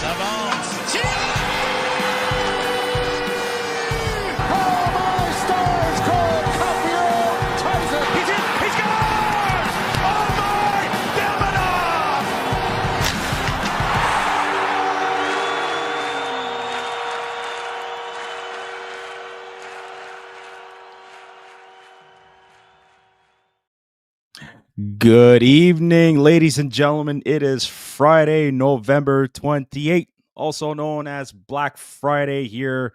S'avance. Tir! Oh my stars, Cole Caulfield ties it. He's in. He's gone! Oh my! Delmanov! Good evening, ladies and gentlemen. It is Friday, November 28th, also known as Black Friday here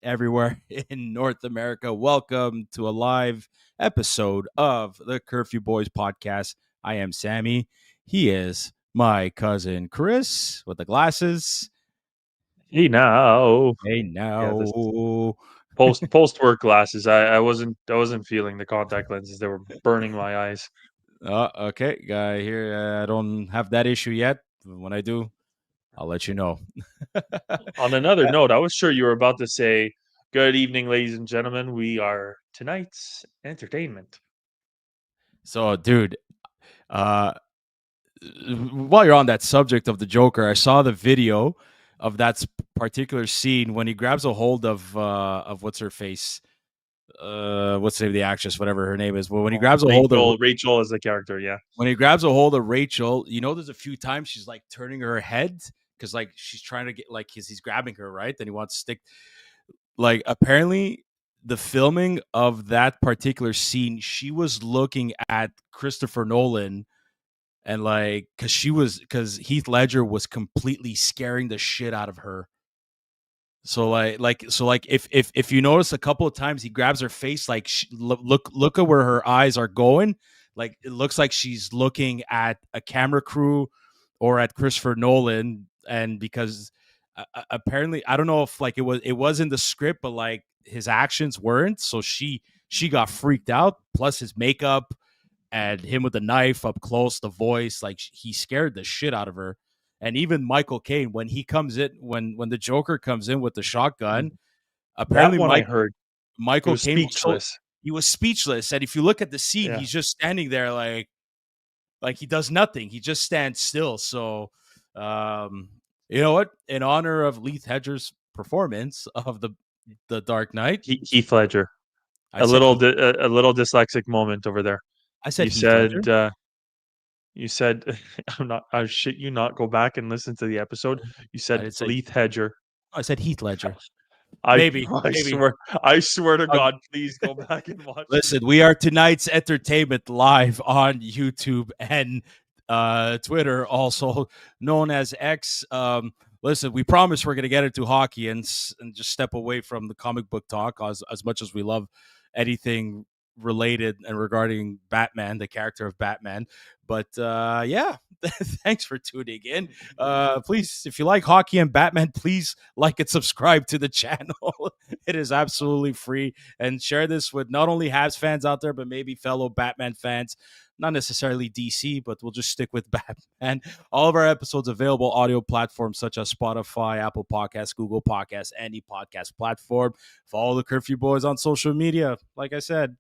everywhere in North America. Welcome to a live episode of the Curfew Boys Podcast. I am Sammy. He is my cousin Chris with the glasses. Hey now, Hey now. post work glasses. I wasn't feeling the contact lenses. They were burning my eyes. Okay, guy here. I don't have that issue yet. When I do, I'll let you know. On another note, I was sure you were about to say, "Good evening, ladies and gentlemen. We are tonight's entertainment." So, dude, while you're on that subject of the Joker, I saw the video of that particular scene when he grabs a hold of what's her face, what's the name of the actress, whatever her name is. But when he grabs a hold of Rachel is the character, yeah. When he grabs a hold of Rachel, there's a few times she's like turning her head because like she's trying to get like he's grabbing her, right? Then he wants to stick. Like apparently, the filming of that particular scene, she was looking at Christopher Nolan. And like, because Heath Ledger was completely scaring the shit out of her. So if you notice a couple of times he grabs her face, like look at where her eyes are going. Like it looks like she's looking at a camera crew or at Christopher Nolan. And because apparently, I don't know if like it was in the script, but like his actions weren't. So she got freaked out. Plus his makeup. And him with the knife up close, the voice, like he scared the shit out of her. And even Michael Caine, when he comes in, when the Joker comes in with the shotgun, apparently I heard Michael Caine speechless. He was speechless. And if you look at the scene, he's just standing there like he does nothing. He just stands still. So, you know what? In honor of Heath Ledger's performance of the Dark Knight, Heath Ledger, a little dyslexic moment over there. I said you said I'm not. I shit you not. Go back and listen to the episode. You said Heath Ledger. I said Heath Ledger. Maybe. I swear to God, please go back and watch. Listen, we are tonight's entertainment live on YouTube and Twitter, also known as X. Listen, we promise we're going to get into hockey and just step away from the comic book talk as much as we love anything related and regarding Batman, the character of Batman. But yeah, thanks for tuning in. Please, if you like hockey and Batman, please like and subscribe to the channel. It is absolutely free. And share this with not only Habs fans out there, but maybe fellow Batman fans. Not necessarily DC, but we'll just stick with Batman. All of our episodes available audio platforms such as Spotify, Apple Podcasts, Google Podcasts, any podcast platform. Follow the Curfew Boys on social media. Like I said,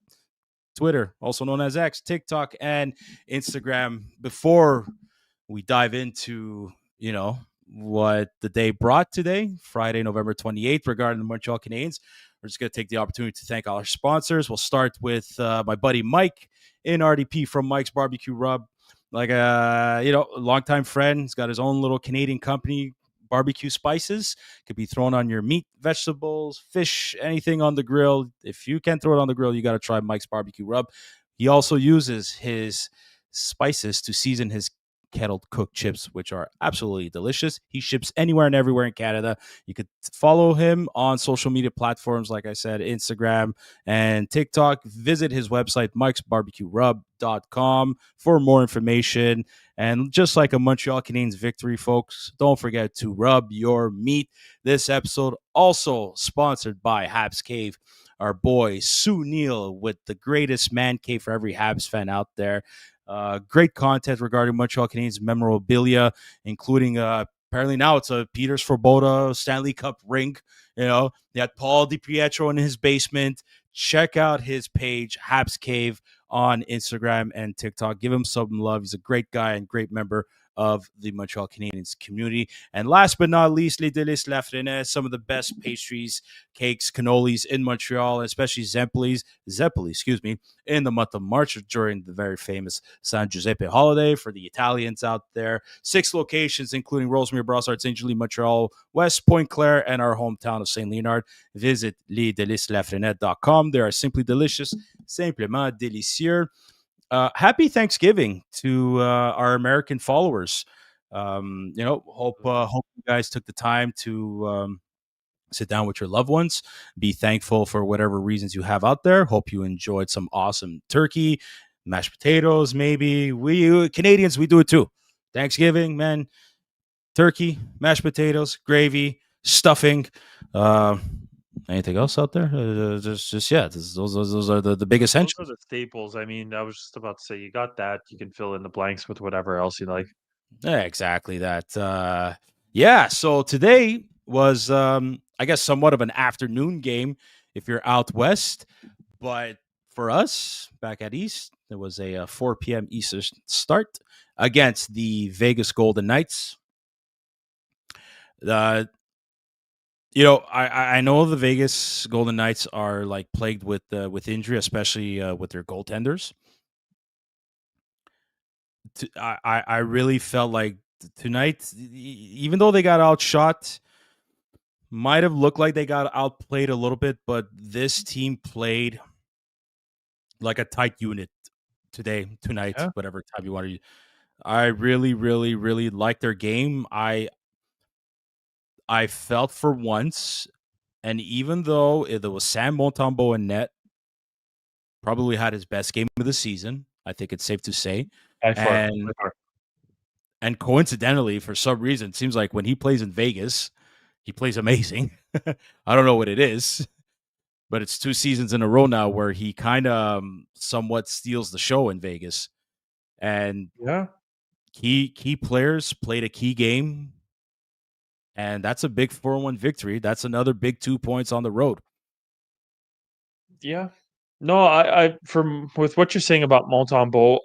Twitter, also known as X, TikTok, and Instagram. Before we dive into, what the day brought today, Friday, November 28th, regarding the Montreal Canadiens, we're just going to take the opportunity to thank all our sponsors. We'll start with my buddy Mike in RDP from Mike's Barbecue Rub. Like, a longtime friend. He's got his own little Canadian company, barbecue spices. Could be thrown on your meat, vegetables, fish, anything on the grill. If you can't throw it on the grill, you got to try Mike's Barbecue Rub. He also uses his spices to season his kettle cooked chips, which are absolutely delicious. He ships anywhere and everywhere in Canada. You could follow him on social media platforms, like I said, Instagram and TikTok. Visit his website, mikesbarbecuerub.com, for more information. And just like a Montreal Canadiens victory, folks, don't forget to rub your meat. This episode also sponsored by Habs Cave, our boy Sue Neal with the greatest man cave for every Habs fan out there. Great content regarding Montreal Canadiens memorabilia, including apparently now it's a Peter Svoboda Stanley Cup ring. They had Paul DiPietro in his basement. Check out his page, Habs Cave, on Instagram and TikTok. Give him some love. He's a great guy and great member of the Montreal Canadiens community. And last but not least, Les Délices Lafrenière, some of the best pastries, cakes, cannolis in Montreal, especially Zeppeli, in the month of March during the very famous San Giuseppe holiday for the Italians out there. 6 locations, including Rosemere, Brossard, St. Julie, Montreal, West, Pointe Claire, and our hometown of St. Leonard. Visit lesdeliceslafrenière.com. They are simply delicious, simplement délicieux. Happy Thanksgiving to our American followers. Hope you guys took the time to sit down with your loved ones. Be thankful for whatever reasons you have out there. Hope you enjoyed some awesome turkey, mashed potatoes. Maybe we Canadians, we do it too. Thanksgiving, man, turkey, mashed potatoes, gravy, stuffing. Anything else out there? Those are the big essentials. Those are the staples. I mean, I was just about to say, you got that. You can fill in the blanks with whatever else you like. Yeah, exactly that. So today was, I guess, somewhat of an afternoon game if you're out west. But for us, back at East, there was a 4 p.m. Eastern start against the Vegas Golden Knights. I know the Vegas Golden Knights are like plagued with injury, especially with their goaltenders. I really felt like tonight, even though they got outshot, might have looked like they got outplayed a little bit, but this team played like a tight unit tonight, whatever time you want to use. I really, really, really liked their game. I felt for once, and even though there was Sam Montembeault in net, probably had his best game of the season, I think it's safe to say. And coincidentally, for some reason, it seems like when he plays in Vegas, he plays amazing. I don't know what it is, but it's 2 seasons in a row now where he kind of somewhat steals the show in Vegas. And key players played a key game, and that's a big 4-1 victory. That's another big 2 points on the road. Yeah. No, I from with what you're saying about Montembeault,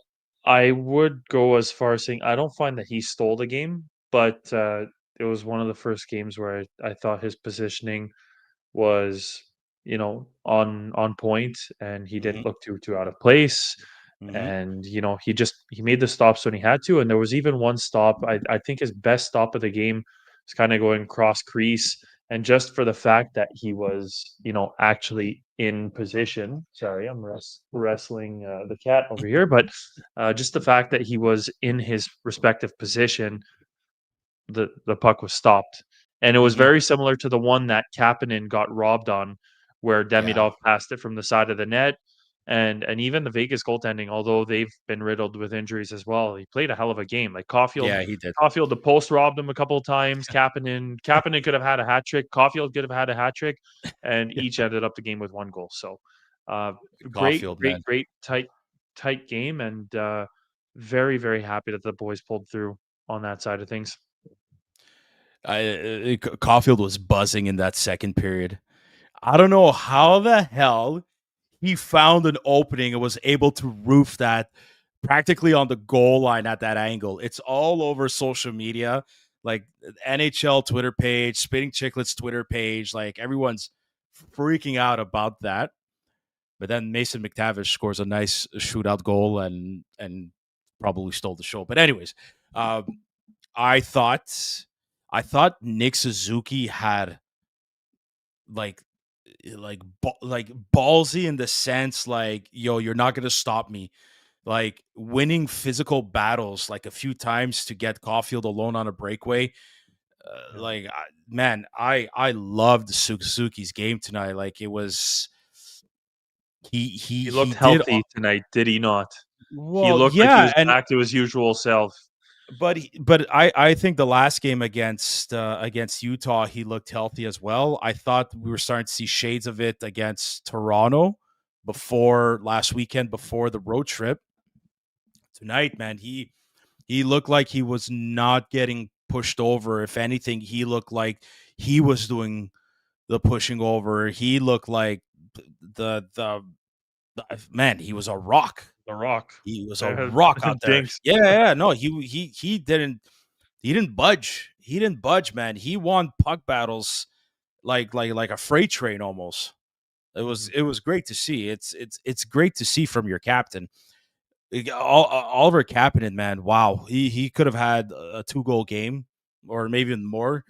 I would go as far as saying I don't find that he stole the game, but it was one of the first games where I thought his positioning was, on point, and he didn't look too out of place. And he made the stops when he had to, and there was even one stop. I think his best stop of the game was kind of going cross crease, and just for the fact that he was, actually in position. Sorry, I'm wrestling the cat over here, but just the fact that he was in his respective position, the puck was stopped. And it was very similar to the one that Kapanen got robbed on, where Demidov passed it from the side of the net. And even the Vegas goaltending, although they've been riddled with injuries as well, he played a hell of a game. Like Caulfield, he did. Caulfield, the post robbed him a couple of times. Kapanen could have had a hat trick. Caulfield could have had a hat trick, and each ended up the game with 1 goal. So, great tight game, and very, very happy that the boys pulled through on that side of things. Caulfield was buzzing in that second period. I don't know how the hell he found an opening and was able to roof that practically on the goal line at that angle. It's all over social media, like NHL Twitter page, Spitting Chicklets Twitter page. Like everyone's freaking out about that. But then Mason McTavish scores a nice shootout goal and probably stole the show. But anyways, I thought Nick Suzuki had like ballsy in the sense like, yo, you're not gonna stop me, like winning physical battles like a few times to get Caulfield alone on a breakaway. I loved Suzuki's game tonight. Like it was he looked healthy tonight, did he not? Well, he looked like he was back to his usual self. But I think the last game against Utah, he looked healthy as well. I thought we were starting to see shades of it against Toronto last weekend before the road trip. Tonight, man, he looked like he was not getting pushed over. If anything, he looked like he was doing the pushing over. He looked like the Man, he was a rock. The Rock. He was a rock out there. Dinks. Yeah, no, he didn't budge. He didn't budge, man. He won puck battles like a freight train almost. It was great to see. It's great to see from your captain. Oliver Kapanen, man, wow, he could have had a 2-goal game or maybe even more.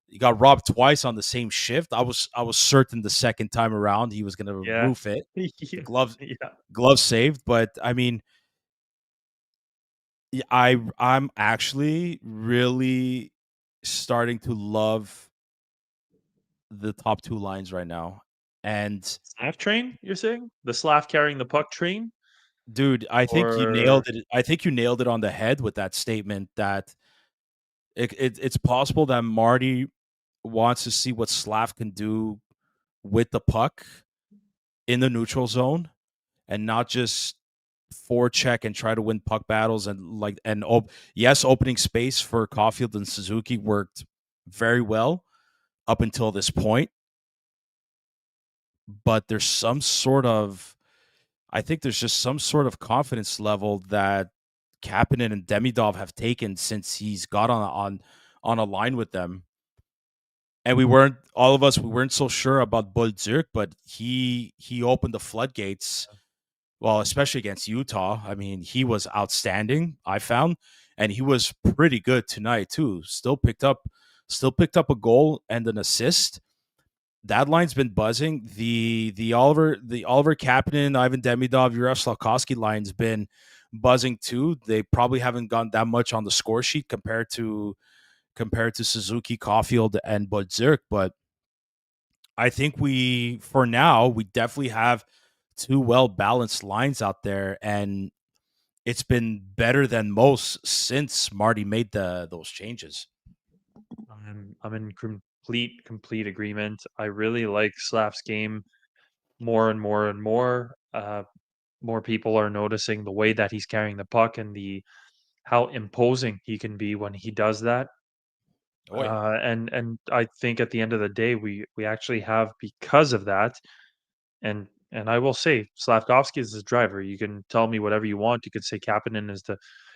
He got robbed twice on the same shift. I was certain the second time around he was going to Yeah. roof it. Yeah. Glove saved, but I mean, I'm actually really starting to love the top 2 lines right now. And Slav train, you're saying? The Slav carrying the puck train? dude, I think you Or nailed it. I think you nailed it on the head with that statement that it's possible that Marty wants to see what Slav can do with the puck in the neutral zone and not just forecheck and try to win puck battles yes, opening space for Caulfield and Suzuki worked very well up until this point. But there's some sort of I think there's just some sort of confidence level that Kapanen and Demidov have taken since he's got on a line with them. And we weren't so sure about Bolduc, but he opened the floodgates. Well, especially against Utah. I mean, he was outstanding, I found, and he was pretty good tonight too. Still picked up a goal and an assist. That line's been buzzing. The Oliver Kapanen, Ivan Demidov, Juraj Slafkovsky line's been buzzing too. They probably haven't gone that much on the score sheet compared to Suzuki, Caulfield, and Bolduc, but I think for now we definitely have 2 well-balanced lines out there, and it's been better than most since Marty made those changes. I'm in complete agreement. I really like Slav's game more and more and more. More people are noticing the way that he's carrying the puck and how imposing he can be when he does that. Oh yeah. And I think at the end of the day, we actually have, because of that, and I will say Slavkovsky is the driver. You can tell me whatever you want. You could say Kapanen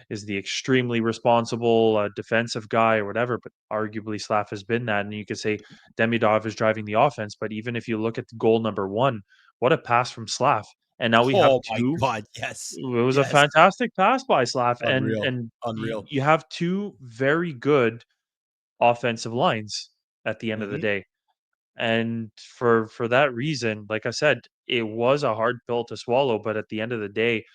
is the extremely responsible defensive guy or whatever, but arguably Slav has been that. And you could say Demidov is driving the offense. But even if you look at goal number 1, what a pass from Slav! And now we have Oh my 2. God, yes. It was a Yes. fantastic pass by Slav, and Unreal. and Unreal. you have 2 very good offensive lines at the end of the Mhm. day. And for that reason, like I said, it was a hard pill to swallow, but at the end of the day,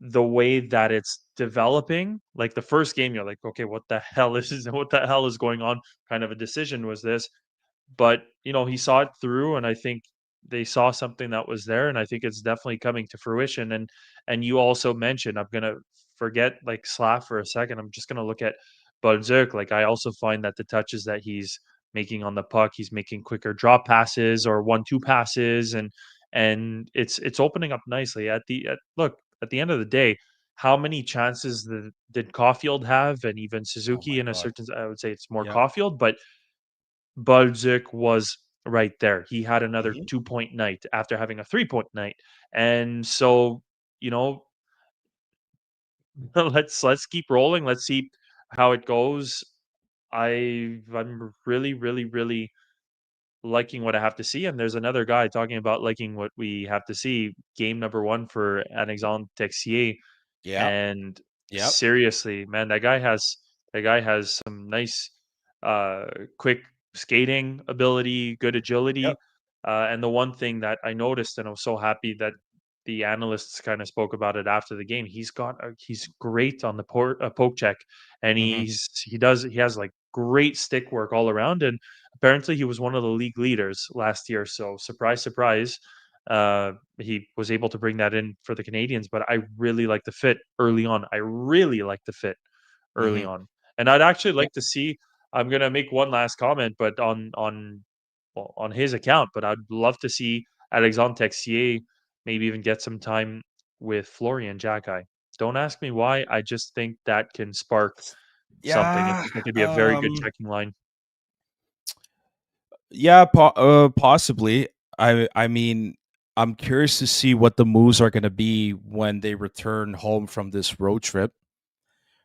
the way that it's developing, like the first game, you're like, okay, what the hell is this? What the hell is going on? Kind of a decision was this. But, he saw it through, and I think they saw something that was there, and I think it's definitely coming to fruition. And you also mentioned, I'm gonna forget like Slav for a second. I'm just gonna look at Bolduc. Like, I also find that the touches that he's making on the puck, he's making quicker drop passes or 1-2 passes, and it's opening up nicely. Look, at the end of the day, how many chances did Caulfield have, and even Oh my Suzuki in a God. certain? I would say it's more Yeah. Caulfield, but Balzic was right there. He had another Mhm. 2-point night after having a 3-point night. And so, you know, let's keep rolling. Let's see how it goes. I'm really, really, really liking what I have to see. And there's another guy talking about liking what we have to see. Game number 1 for Alexandre Texier. Yep. And Yep. seriously, man, that guy has some nice, uh, quick skating ability, good Yep. agility. And the one thing that I noticed, and I was so happy that the analysts kind of spoke about it after the game. He's great on the poke check, and Mhm. he has like great stick work all around. And apparently, he was one of the league leaders last year. So surprise, surprise, he was able to bring that in for the Canadians. But I really like the fit early on. I really like the fit early Mhm. on, and I'd actually Yep. like to see. I'm gonna make one last comment, but on his account. But I'd love to see Alexandre Texier maybe even get some time with Florian Jacki. Don't ask me why. I just think that can spark something. I Yeah. think that could be a very good checking line. Yeah, possibly. I mean, I'm curious to see what the moves are going to be when they return home from this road trip.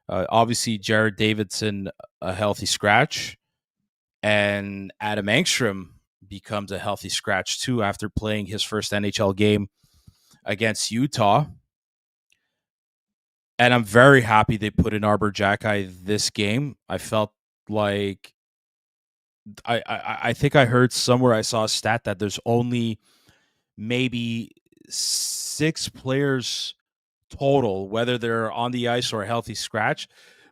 Obviously, Jared Davidson, a healthy scratch, and Adam Engstrom becomes a healthy scratch too after playing his first NHL game against Utah. And I'm very happy they put in Arbor Jacki this game. I felt like I think I heard somewhere, I saw a stat that there's only maybe 6 players total, whether they're on the ice or a healthy scratch,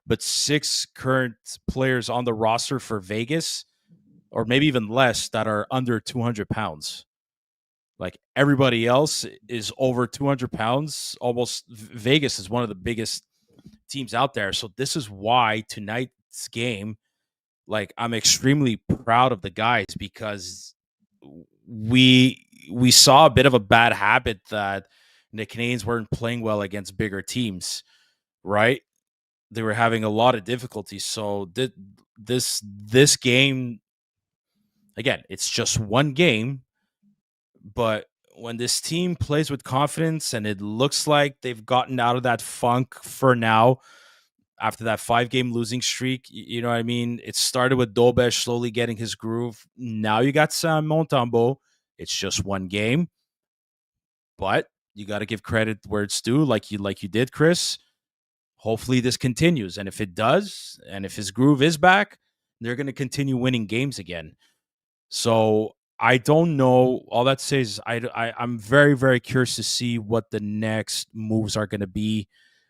but 6 current players on the roster for Vegas, or maybe even less, that are under 200 pounds. Like everybody else is over 200 pounds. Almost Vegas is one of the biggest teams out there. So this is why tonight's game, like, I'm extremely proud of the guys, because we saw a bit of a bad habit that the Canadiens weren't playing well against bigger teams, right? They were having a lot of difficulties. So this game, again, it's just one game, but when this team plays with confidence and it looks like they've gotten out of that funk for now after that 5-game losing streak, you know what I mean? It started with Dobesh slowly getting his groove. Now you got Sam Montembeault. It's just one game, but you got to give credit where it's due, like you did, Chris. Hopefully this continues, and if it does, and if his groove is back, they're going to continue winning games again. So I don't know. All that says, I'm very, very curious to see what the next moves are going to be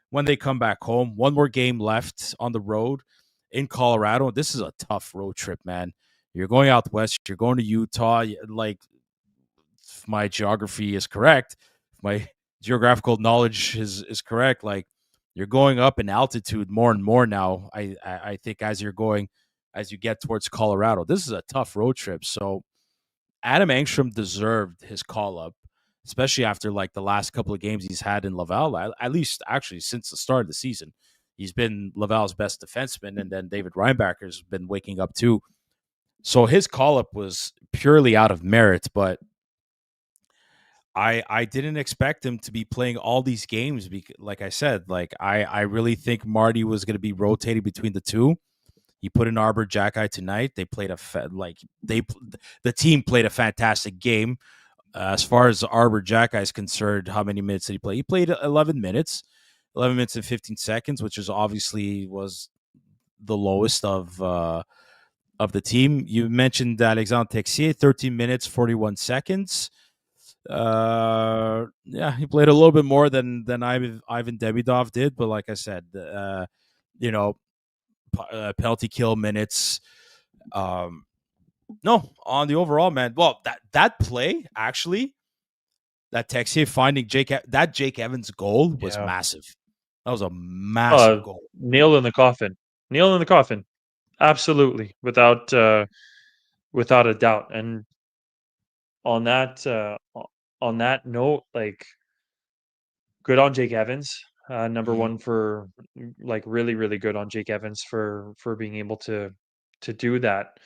when they come back home. One more game left on the road in Colorado. This is a tough road trip, man. You're going out west. You're going to Utah. Like, if my geography is correct, if my geographical knowledge is correct, like, you're going up in altitude more and more now. I think as you get towards Colorado, this is a tough road trip. So Adam Engstrom deserved his call up, especially after like the last couple of games he's had in Laval. At least actually since the start of the season, he's been Laval's best defenseman, and then David Reinbacher's been waking up too. So his call up was purely out of merit, but I didn't expect him to be playing all these games. Because, like I said, like I really think Marty was going to be rotating between the two. He put in Arbor Jacki tonight. They played the team played a fantastic game. As far as Arbor Jacki is concerned, how many minutes did he play? He played 11 minutes and 15 seconds, which is obviously was the lowest of the team. You mentioned Alexandre Texier, 13 minutes, 41 seconds. Yeah, he played a little bit more than Ivan Demidov did, but like I said, you know, penalty kill minutes. No, on the overall, man. Well, that play actually, that Texier finding Jake Evans goal was massive. That was a massive goal. Nail in the coffin. Nail in the coffin. Absolutely, without a doubt. And on that note, like, good on Jake Evans. Number one for, like, really, really good on Jake Evans for being able to do that.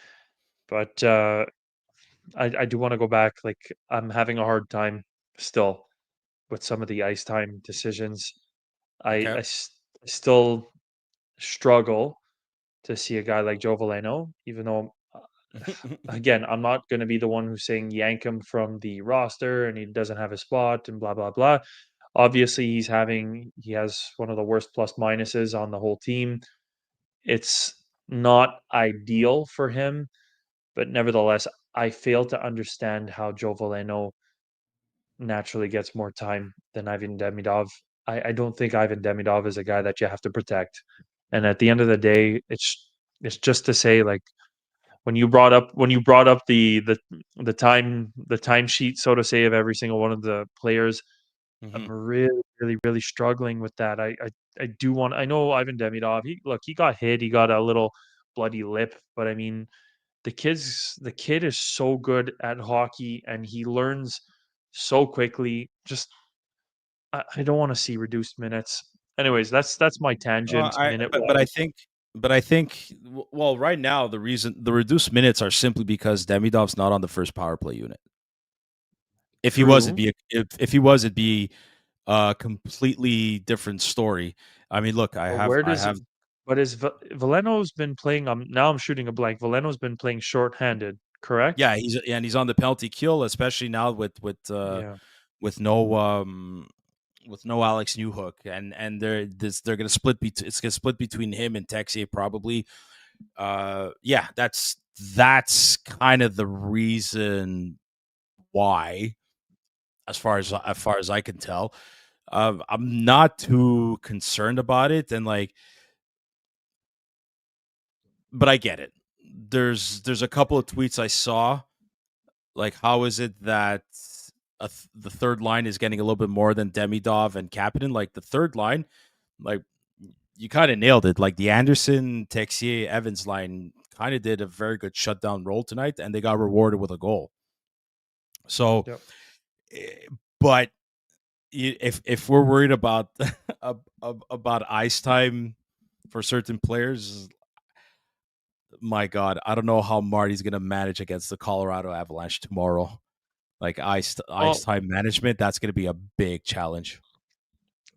But I do want to go back. Like, I'm having a hard time still with some of the ice time decisions. Okay. I still struggle to see a guy like Joe Veleno, even though, again, I'm not going to be the one who's saying yank him from the roster and he doesn't have a spot and blah, blah, blah. Obviously, he has one of the worst plus minuses on the whole team. It's not ideal for him, but nevertheless, I fail to understand how Joe Veleno naturally gets more time than Ivan Demidov. I don't think Ivan Demidov is a guy that you have to protect. And at the end of the day, it's just to say, like, when you brought up the time sheet, so to say, of every single one of the players, I'm really, really, really struggling with that. I do want. I know Ivan Demidov. He got hit. He got a little bloody lip, but I mean, the kid is so good at hockey, and he learns so quickly. Just I don't want to see reduced minutes. Anyways, that's my tangent. Minute but I think well, right now the reason the reduced minutes are simply because Demidov's not on the first power play unit. If he was, True. it'd be a completely different story. I mean, look, But where I does have, but is Valeno's been playing? Now I'm shooting a blank. Valeno's been playing shorthanded, correct? yeah, he's on the penalty kill, especially now Yeah. with no with no Alex Newhook, and they're gonna it's gonna split between him and Texier probably. Yeah, that's kind of the reason why, as far as I can tell. I'm not too concerned about it, and like, but I get it. There's a couple of tweets I saw, like, how is it that the third line is getting a little bit more than Demidov and Kapanen? Like the third line, like you kind of nailed it. Like the Anderson, Texier, Evans line kind of did a very good shutdown role tonight, and they got rewarded with a goal. So, Yep. eh, but if we're worried about about ice time for certain players, my God, I don't know how Marty's gonna manage against the Colorado Avalanche tomorrow. Like ice Well, time management, that's gonna be a big challenge.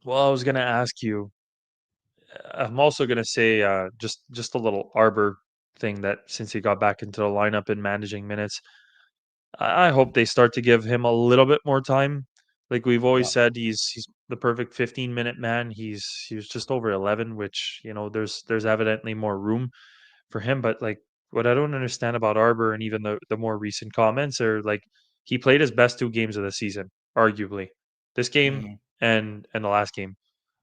well, I was gonna ask you. I'm also gonna say just a little Arbor thing that since he got back into the lineup and managing minutes, I hope they start to give him a little bit more time. Like we've Yeah. always said, he's the perfect 15-minute man. He was just over 11, which there's evidently more room for him. But like what I don't understand about Arbor and even the more recent comments are like he played his best 2 games of the season, arguably. This game Mhm. and the last game.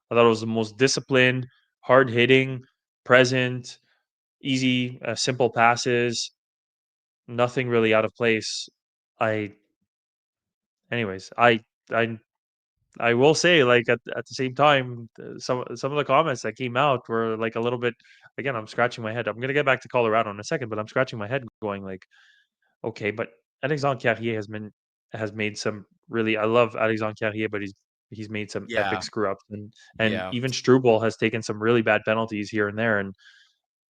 I thought it was the most disciplined, hard hitting, present, easy, simple passes, nothing really out of place. I, anyways, I, I will say, like at the same time, some of the comments that came out were like a little bit. Again, I'm scratching my head. I'm gonna get back to Colorado in a second, but I'm scratching my head, going like, okay, but Alexandre Carrier has made some really. I love Alexandre Carrier, but he's made some epic Yeah. screw ups, and Yeah. even Struble has taken some really bad penalties here and there, and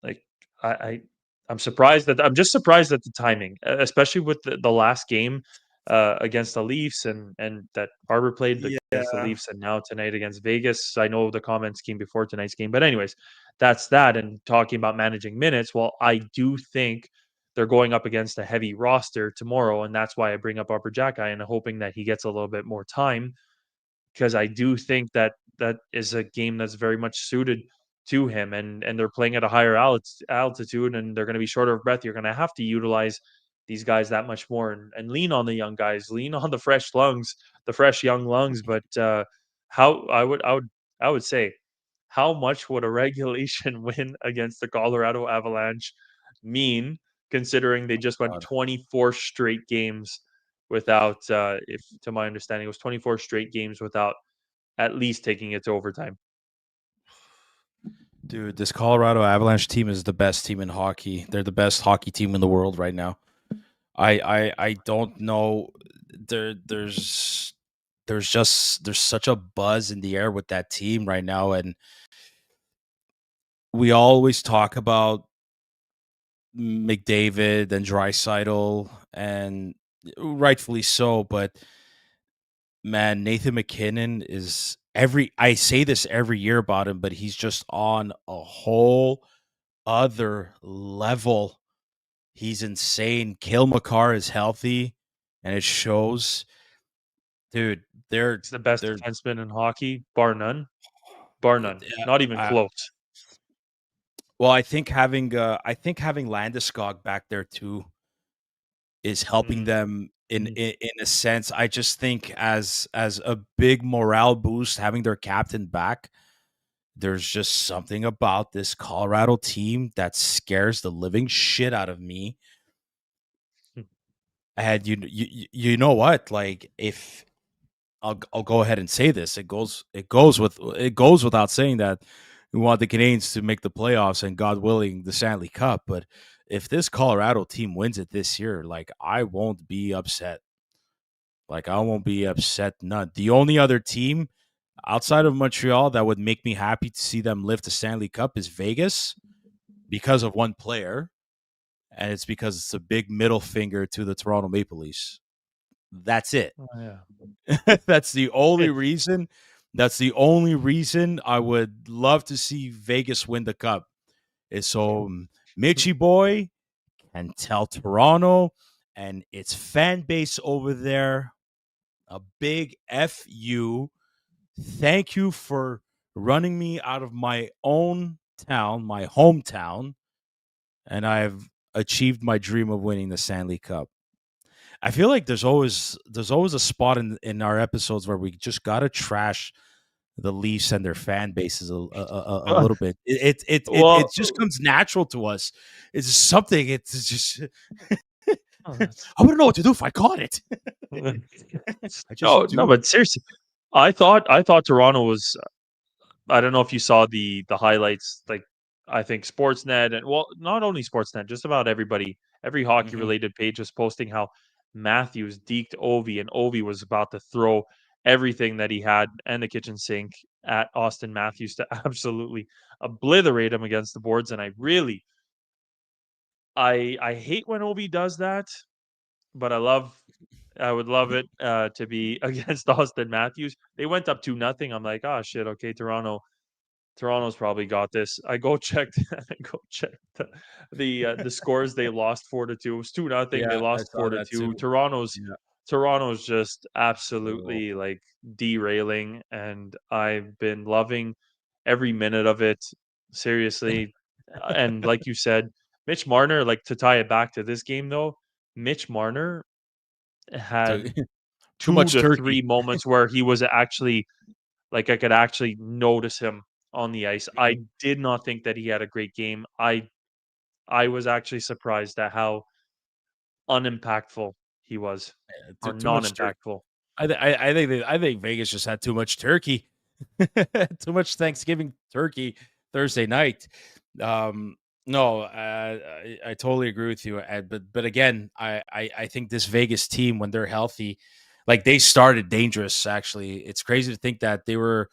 like I, I I'm just surprised at the timing, especially with the last game against the Leafs, and that Arbor played against the Yeah. Leafs, and now tonight against Vegas. I know the comments came before tonight's game, but anyways, that's that. And talking about managing minutes, well, I do think they're going up against a heavy roster tomorrow, and that's why I bring up Upper Jackeye and hoping that he gets a little bit more time because I do think that that is a game that's very much suited to him, and they're playing at a higher altitude, and they're going to be shorter of breath. You're going to have to utilize these guys that much more, and lean on the young guys, lean on the fresh lungs, the fresh young lungs. But how I would say, how much would a regulation win against the Colorado Avalanche mean, considering they just went God. 24 straight games without, if to my understanding, it was 24 straight games without at least taking it to overtime. Dude, this Colorado Avalanche team is the best team in hockey. They're the best hockey team in the world right now. I don't know. There's such a buzz in the air with that team right now, and we always talk about McDavid and Draisaitl, and rightfully so. But man, Nathan McKinnon is every. I say this every year about him, but he's just on a whole other level. He's insane. Kale McCarr is healthy, and it shows. Dude, He's the best they're defenseman in hockey, bar none, bar none, not even uh, close. well, I think having Landeskog back there too is helping Mm, them mm. in a sense. I just think as a big morale boost having their captain back. There's just something about this Colorado team that scares the living shit out of me. And you know what? Like if I'll go ahead and say this, it goes without saying that we want the Canadiens to make the playoffs and God willing the Stanley Cup. But if this Colorado team wins it this year, like I won't be upset. Like I won't be upset. None. The only other team outside of Montreal that would make me happy to see them lift the Stanley Cup is Vegas because of one player, and it's because it's a big middle finger to the Toronto Maple Leafs. That's it. Oh, yeah. That's the only reason. That's the only reason I would love to see Vegas win the cup. Is so Mitchie boy can tell Toronto and its fan base over there a big F you. Thank you for running me out of my own town, my hometown, and I've achieved my dream of winning the Stanley Cup. I feel like there's always a spot in our episodes where we just gotta trash the Leafs and their fan bases a little bit. It Well, just comes natural to us. It's something. It's just that's I wouldn't know what to do if I caught it. I just no, do. but seriously, I thought Toronto was. I don't know if you saw the highlights. Like, I think Sportsnet and, well, not only Sportsnet, just about everybody, every hockey Mhm. related page was posting how Matthews deked Ovi, and Ovi was about to throw everything that he had and the kitchen sink at Austin Matthews to absolutely obliterate him against the boards. And I hate when Ovi does that, but I would love it to be against Austin Matthews. They went up 2-0. I'm like, oh shit, okay, Toronto's probably got this. I go check. I go check the scores. They lost 4-2. It was 2-0. They Yeah, I lost saw four to that two. too. Toronto's Yeah. Toronto's just So absolutely like derailing, and I've been loving every minute of it. Seriously, and like you said, Mitch Marner. Like, to tie it back to this game though, Mitch Marner too, had too two much to turkey. three moments where he was actually, like, I could actually notice him on the ice. I Mhm. did not think that he had a great game. I was actually surprised at how unimpactful he was, or Too much turkey. non-impactful. I think Vegas just had too much turkey, too much Thanksgiving turkey Thursday night. Um, no, I totally agree with you, Ed. But again, I think this Vegas team, when they're healthy, like they started dangerous. Actually, it's crazy to think that they were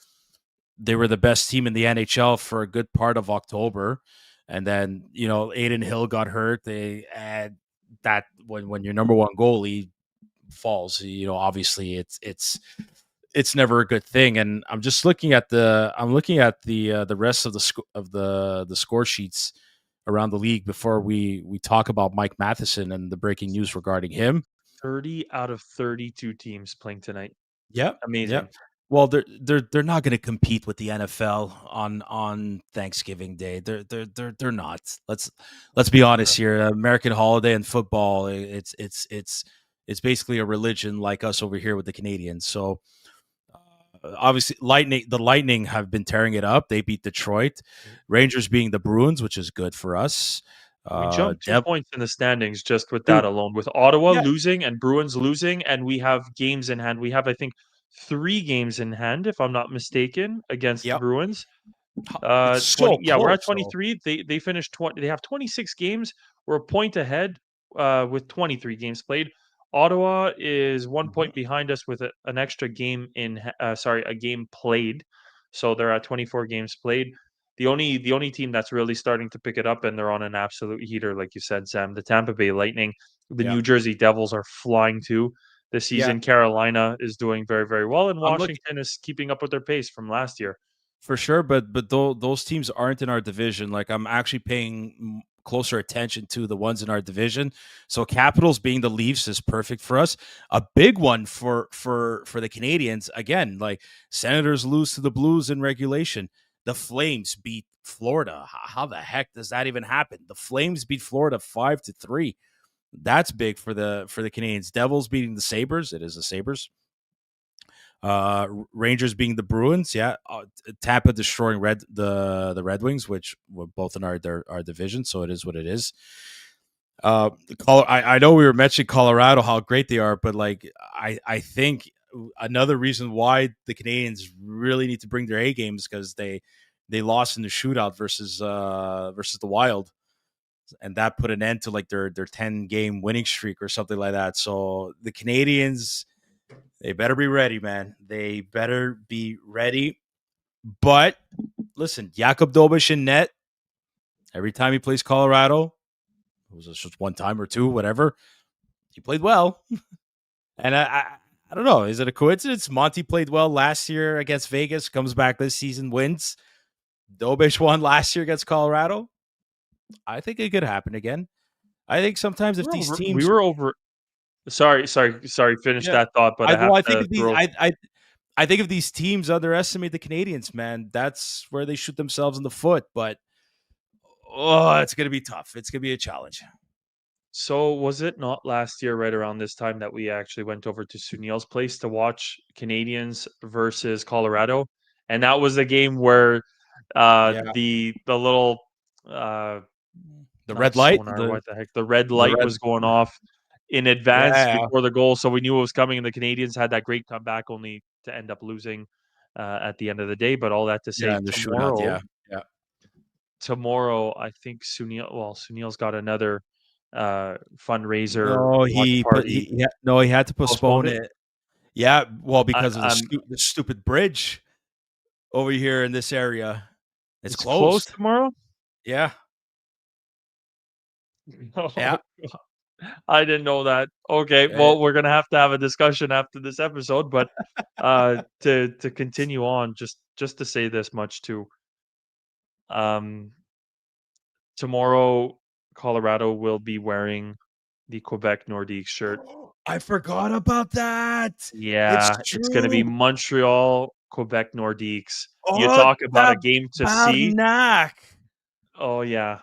the best team in the NHL for a good part of October, and then Aiden Hill got hurt. They had that when your number one goalie falls, obviously it's never a good thing. And I'm looking at the rest of the score sheets around the league before we talk about Mike Matheson and the breaking news regarding him. 30 out of 32 teams playing tonight. Yep, yep. Amazing. Well, they're not going to compete with the NFL on Thanksgiving Day. They're not. Let's be honest here. American holiday and football, it's basically a religion like us over here with the Canadians. So obviously, the Lightning have been tearing it up. They beat Detroit, Rangers being the Bruins, which is good for us. We jumped 2 Dev, points in the standings just with that dude, alone, with Ottawa yeah, losing and Bruins losing, and we have games in hand. We have, I think, 3 games in hand, if I'm not mistaken, against the yep. Bruins. It's 20, so yeah, we're at close, though. 23. They finished 20. They have 26 games. We're a point ahead with 23 games played. Ottawa is 1 Mhm. point behind us with an extra game a game played. So they're at 24 games played. The only team that's really starting to pick it up, and they're on an absolute heater, like you said, Sam, the Tampa Bay Lightning. The Yeah, New Jersey Devils are flying too this yeah. season. Carolina is doing very, very well, and I'm looking. Washington is keeping up with their pace from last year. For sure, but those teams aren't in our division. Like I'm actually paying closer attention to the ones in our division. So Capitals being the Leafs is perfect for us. A big one for the Canadians again. Like Senators lose to the Blues in regulation. The Flames beat Florida. How the heck does that even happen? The Flames beat Florida 5-3. That's big for the Canadians. Devils beating the Sabres. It is the Sabres. Rangers being the Bruins, yeah. Tampa destroying the Red Wings, which were both in our division, so it is what it is. I know we were mentioning Colorado, how great they are, but like I think another reason why the Canadians really need to bring their A games because they lost in the shootout versus the Wild, and that put an end to like their 10-game winning streak or something like that. So the Canadians, they better be ready, man. They better be ready. But listen, Jakob Dobish in net every time he plays Colorado. It was just one time or two, whatever. He played well. And I don't know. Is it a coincidence? Monty played well last year against Vegas, comes back this season, wins. Dobish won last year against Colorado. I think it could happen again. I think sometimes if these We teams, were over. Sorry. Finish yeah, that thought, but I have I think to if these, throw. I think if these teams underestimate the Canadians, man, that's where they shoot themselves in the foot. But it's going to be tough. It's going to be a challenge. So was it not last year, right around this time, that we actually went over to Sunil's place to watch Canadians versus Colorado, and that was the game where Yeah, the little uh, the not red light, sonar, what the heck, the red the light red, was going off in advance yeah, before the goal, so we knew it was coming. And the Canadians had that great comeback, only to end up losing at the end of the day. But all that to yeah, say, in the shootout, yeah. tomorrow, I think Sunil's got another fundraiser No, watch party. he had to postpone Postponed it. it. Yeah, well, I, because of I'm. the stupid bridge over here in this area, it's It's closed closed. tomorrow. Yeah, yeah. Oh, I didn't know that. Okay, Eh, well, we're gonna have to have a discussion after this episode, but to continue on, just to say this much too. Um, Tomorrow, Colorado will be wearing the Quebec Nordiques shirt. I forgot about that. It's Yeah, it's gonna be true. Montreal, Quebec Nordiques. You Oh, talk about a game to see. tabarnak. Oh yeah.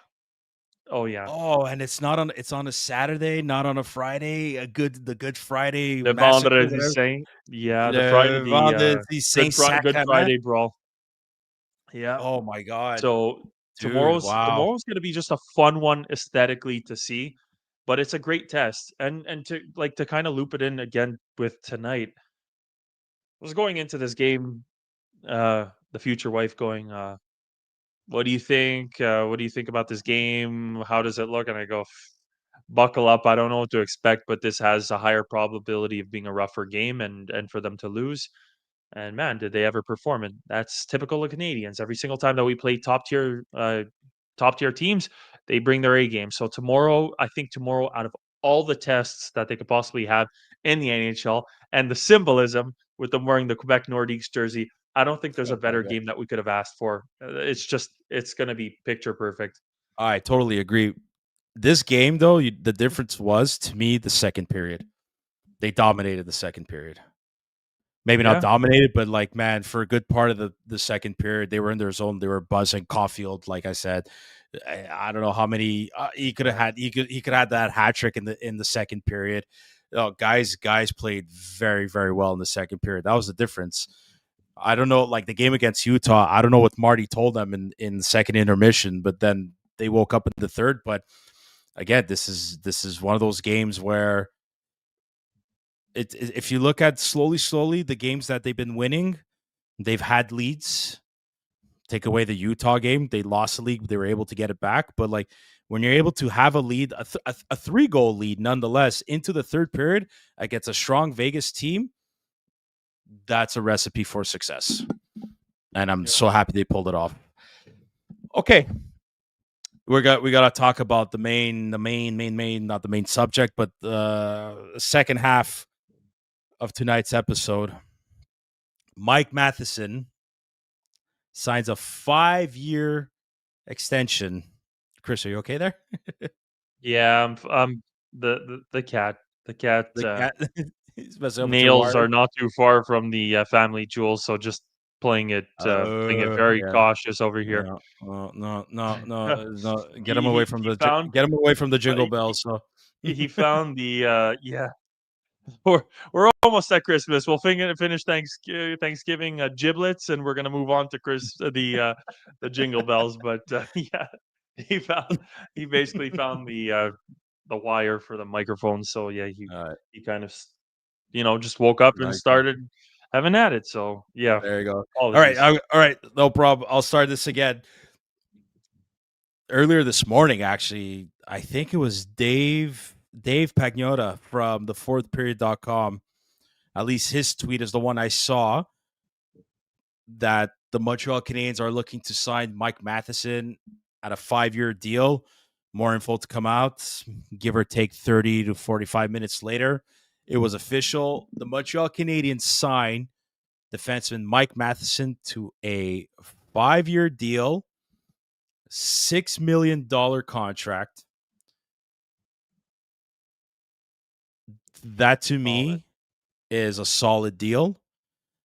Oh yeah. Oh, and it's on a Saturday, not on a Friday. The Good Friday Le massacre, Vendredi whatever. Saint. Yeah, the Friday, Le Vendredi Saint Good Sacrament. Friday brawl. Yeah. Oh my god, So dude! Wow. tomorrow's gonna be just a fun one aesthetically to see, but it's a great test. And to to kind of loop it in again with tonight. I was going into this game, the future wife going, what do you think? What do you think about this game? How does it look? And I go, buckle up. I don't know what to expect, but this has a higher probability of being a rougher game and for them to lose. And man, did they ever perform? And that's typical of Canadians. Every single time that we play top tier teams, they bring their A game. So tomorrow, I think tomorrow, out of all the tests that they could possibly have in the NHL and the symbolism with them wearing the Quebec Nordiques jersey, I don't think there's a better game that we could have asked for. It's going to be picture perfect. I totally agree. This game, though, the difference was to me the second period. They dominated the second period. Maybe not Yeah. dominated, but like, man, for a good part of the second period, they were in their zone. They were buzzing. Caulfield, like I said, I don't know how many he could have had. He could have had that hat trick in the second period. Oh, guys played very very well in the second period. That was the difference. I don't know, like the game against Utah. I don't know what Marty told them in the second intermission, but then they woke up in the third. But again, this is one of those games where if you look at slowly the games that they've been winning, they've had leads. Take away the Utah game, they lost the league. They were able to get it back, but like when you're able to have a lead, a 3-goal lead, nonetheless, into the third period against a strong Vegas team, that's a recipe for success. And I'm so happy they pulled it off. Okay, we got to talk about the main, not the main subject, but the second half of tonight's episode. Mike Matheson signs a 5-year extension. Chris, are you okay there? Yeah, the cat The cat he's messing up with your nails wires. are not too far from the family jewels, so just playing it very Yeah. cautious over here. Yeah. No. Get him away He from he found get him away from the uh, jingle bells. So he found the yeah. We're almost at Christmas. We'll finish Thanksgiving giblets, and we're gonna move on to the jingle bells. But yeah, he found he basically found the wire for the microphone. So yeah, uh, he kind of just woke up and like started having at it. So yeah, there you go. apologies. All right, no problem. I'll start this again. Earlier this morning, actually, I think it was Dave Pagnotta from the fourthperiod.com. At least his tweet is the one I saw, that the Montreal Canadiens are looking to sign Mike Matheson at a 5-year deal. More info to come out, give or take 30 to 45 minutes later. It was official. The Montreal Canadiens signed defenseman Mike Matheson to a 5-year deal, $6 million contract. That to me is a solid deal.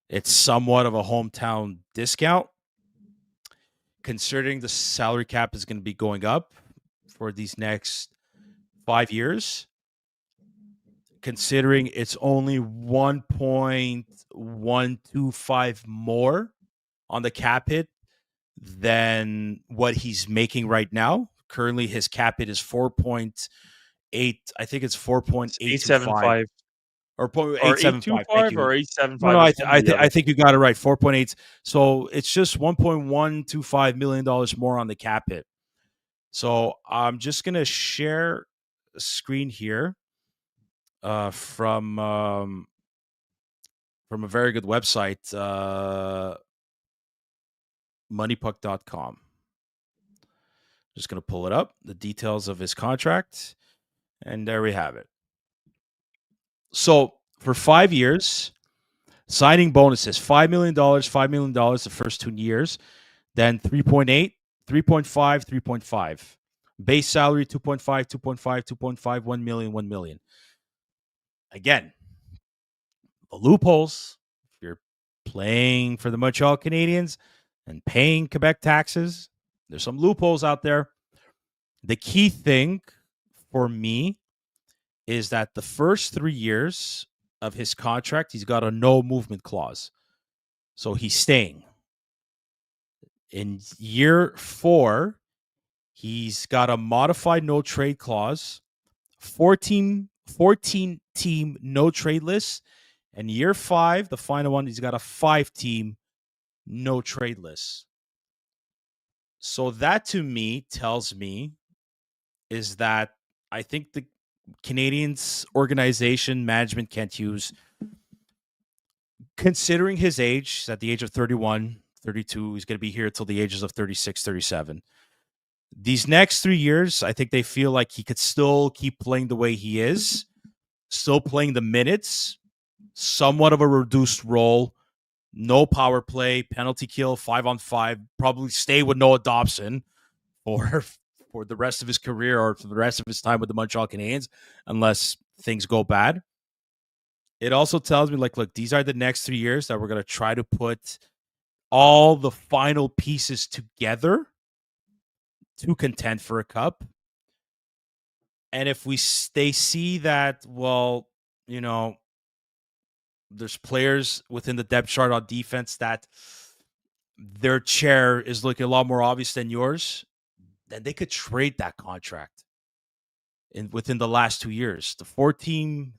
It's somewhat of a hometown discount, considering the salary cap is going to be going up for these next 5 years. Considering it's only 1.125 more on the cap hit than what he's making right now. Currently, his cap hit is 4.8. I think it's 4.875 or 875 or 875. No, I think you got it right. 4.8. So it's just $1.125 million more on the cap hit. So I'm just gonna share a screen here from a very good website, moneypuck.com. Just going to pull it up, the details of his contract, and there we have it. So for 5 years, signing bonuses, $5 million, $5 million the first 2 years, then 3.8, 3.5, 3.5. Base salary, 2.5, 2.5, 2.5, 1 million, 1 million. Again, the loopholes, if you're playing for the Montreal Canadiens and paying Quebec taxes, there's some loopholes out there. The key thing for me is that the first 3 years of his contract, he's got a no movement clause. So he's staying. In year 4, he's got a modified no trade clause, 14 team no trade list. And year 5, the final one, he's got a 5-team no trade list. So that to me tells me is that I think the Canadiens organization management can't use, considering his age, at the age of 31, 32, he's going to be here until the ages of 36, 37. These next 3 years, I think they feel like he could still keep playing the way he is, still playing the minutes, somewhat of a reduced role, no power play, penalty kill, 5-on-5, probably stay with Noah Dobson for the rest of his career or for the rest of his time with the Montreal Canadiens, unless things go bad. It also tells me, like, look, these are the next 3 years that we're going to try to put all the final pieces together to contend for a cup. And if they see that, well, you know, there's players within the depth chart on defense that their chair is looking a lot more obvious than yours, then they could trade that contract within the last 2 years. The 14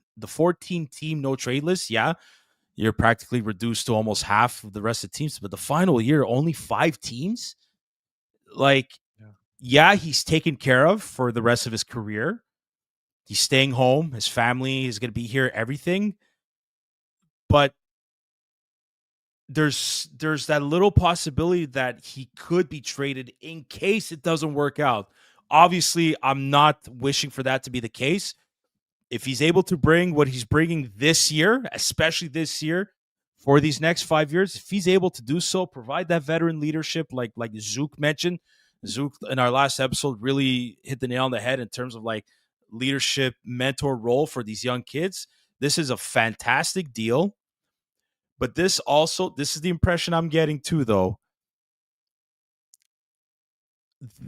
team no trade list, yeah, you're practically reduced to almost half of the rest of the teams. But the final year, only 5 teams. Like, yeah, he's taken care of for the rest of his career. He's staying home. His family is going to be here, everything. But there's that little possibility that he could be traded in case it doesn't work out. Obviously, I'm not wishing for that to be the case. If he's able to bring what he's bringing this year, especially this year, for these next 5 years, if he's able to do so, provide that veteran leadership like Zook mentioned. Zook, in our last episode, really hit the nail on the head in terms of like leadership mentor role for these young kids. This is a fantastic deal. But this is the impression I'm getting too, though.